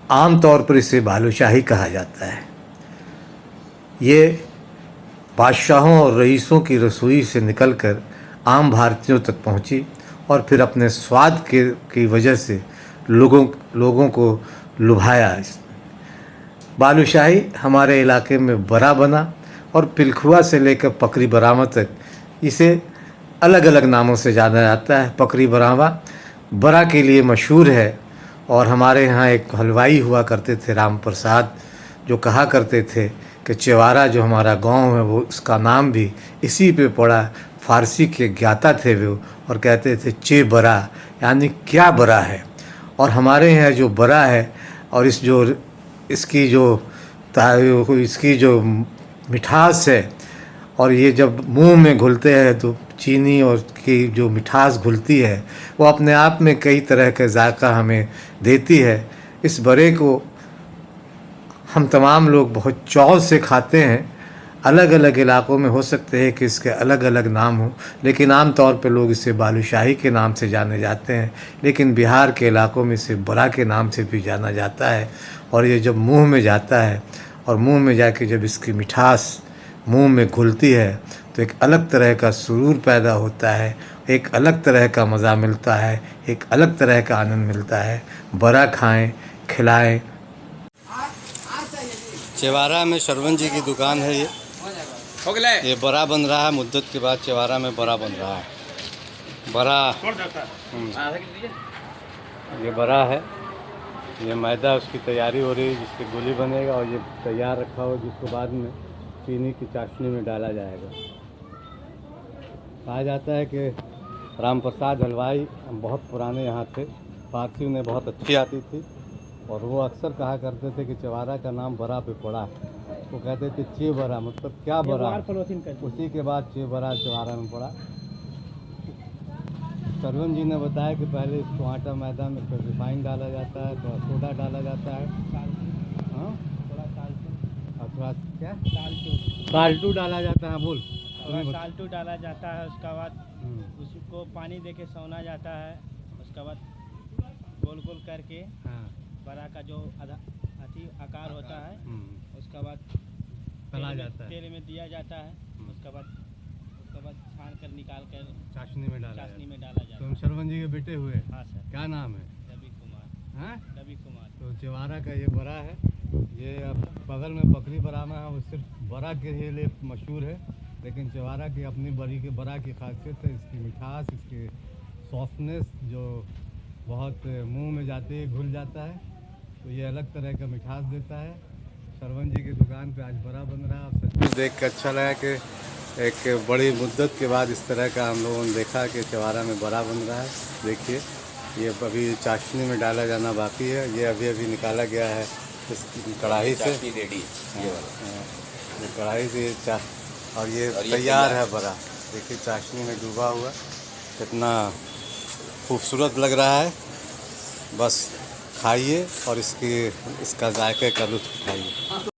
आम तौर पर इसे बालूशाही कहा जाता है। ये बादशाहों और रईसों की रसोई से निकलकर आम भारतीयों तक पहुंची और फिर अपने स्वाद की वजह से लोगों लोगों को लुभाया। बालूशाही हमारे इलाके में बरा बना और पिलखुआ से लेकर पकड़ी बरामद तक इसे अलग अलग नामों से जाना जाता है। पकड़ी बरावा बरा के लिए मशहूर है और हमारे यहाँ एक हलवाई हुआ करते थे राम प्रसाद, जो कहा करते थे कि चेवारा जो हमारा गांव है वो उसका नाम भी इसी पे पड़ा। फारसी के ज्ञाता थे वो और कहते थे चे बरा, यानी क्या बरा है। और हमारे यहाँ जो बरा है और इसकी जो मिठास है, और ये जब मुंह में घुलते हैं तो चीनी और की जो मिठास घुलती है वो अपने आप में कई तरह का जायका हमें देती है। इस बरे को हम तमाम लोग बहुत चाव से खाते हैं। अलग अलग इलाकों में हो सकते हैं कि इसके अलग अलग नाम हों, लेकिन आम तौर पे लोग इसे बालूशाही के नाम से जाने जाते हैं। लेकिन बिहार के इलाकों में इसे बरा के नाम से भी जाना जाता है। और ये जब मुंह में जाता है और मुंह में जाके जब इसकी मिठास मुंह में घुलती है तो एक अलग तरह का सुरूर पैदा होता है, एक अलग तरह का मज़ा मिलता है, एक अलग तरह का आनंद मिलता है। बरा खाएं, खिलाएं। चेवारा में शरवण जी की दुकान है। ये बड़ा बन रहा है, मुद्दत के बाद चेवारा में बड़ा बन रहा है। बड़ा ये बड़ा है, ये मैदा उसकी तैयारी हो रही है जिसकी गोली बनेगा, और ये तैयार रखा हो जिसको बाद में चीनी की चाशनी में डाला जाएगा। कहा जाता है कि राम प्रसाद हलवाई बहुत पुराने यहाँ थे, फारसी उन्हें बहुत अच्छी आती थी और वो अक्सर कहा करते थे कि चेवारा का नाम बरा पे पड़ा है। वो कहते थे चे बरा, मतलब क्या बरा। उसी के बाद चे बरा चेवारा में पड़ा। सरवन जी ने बताया कि पहले इसको आटा मैदा में फिर रिफाइन डाला जाता है, थोड़ा सोडा डाला जाता है, हाँ और थोड़ा क्या साल्टू डाला जाता है। बोल साल्टू डाला जाता है। उसके बाद उसको पानी देके सौना जाता है। उसके बाद गोल गोल करके बड़ा का जो आकार होता है उसके बाद तला जाता है, तेल में दिया जाता है। उसके बाद छान कर निकाल कर चाशनी में डाला जाता है। तुम शरवण जी के बेटे हुए? हाँ सर। क्या नाम है? रवि कुमार। हाँ, रवि कुमार। तो चेवारा का ये बड़ा है। ये अब बगल में पकड़ी बरामा है, वो सिर्फ बड़ा के लिए मशहूर है, लेकिन चेवारा की अपनी बड़ा की खासियत है, इसकी मिठास, इसकी सॉफ्टनेस जो बहुत मुंह में जाते ही घुल जाता है, तो ये अलग तरह का मिठास देता है। शरवण जी की दुकान पे आज बड़ा बन रहा है। आप सच में देख कर अच्छा लगा कि एक बड़ी मुद्दत के बाद इस तरह का हम लोगों ने देखा कि चेवारा में बड़ा बन रहा है। देखिए ये अभी चाशनी में डाला जाना बाकी है। ये अभी निकाला गया है इस कढ़ाई से, रेडी ये कढ़ाई से और ये तैयार है बड़ा। देखिए चाशनी में डूबा हुआ, कितना खूबसूरत लग रहा है। बस खाइए और इसका जायके का लुत्फ़ उठाइए।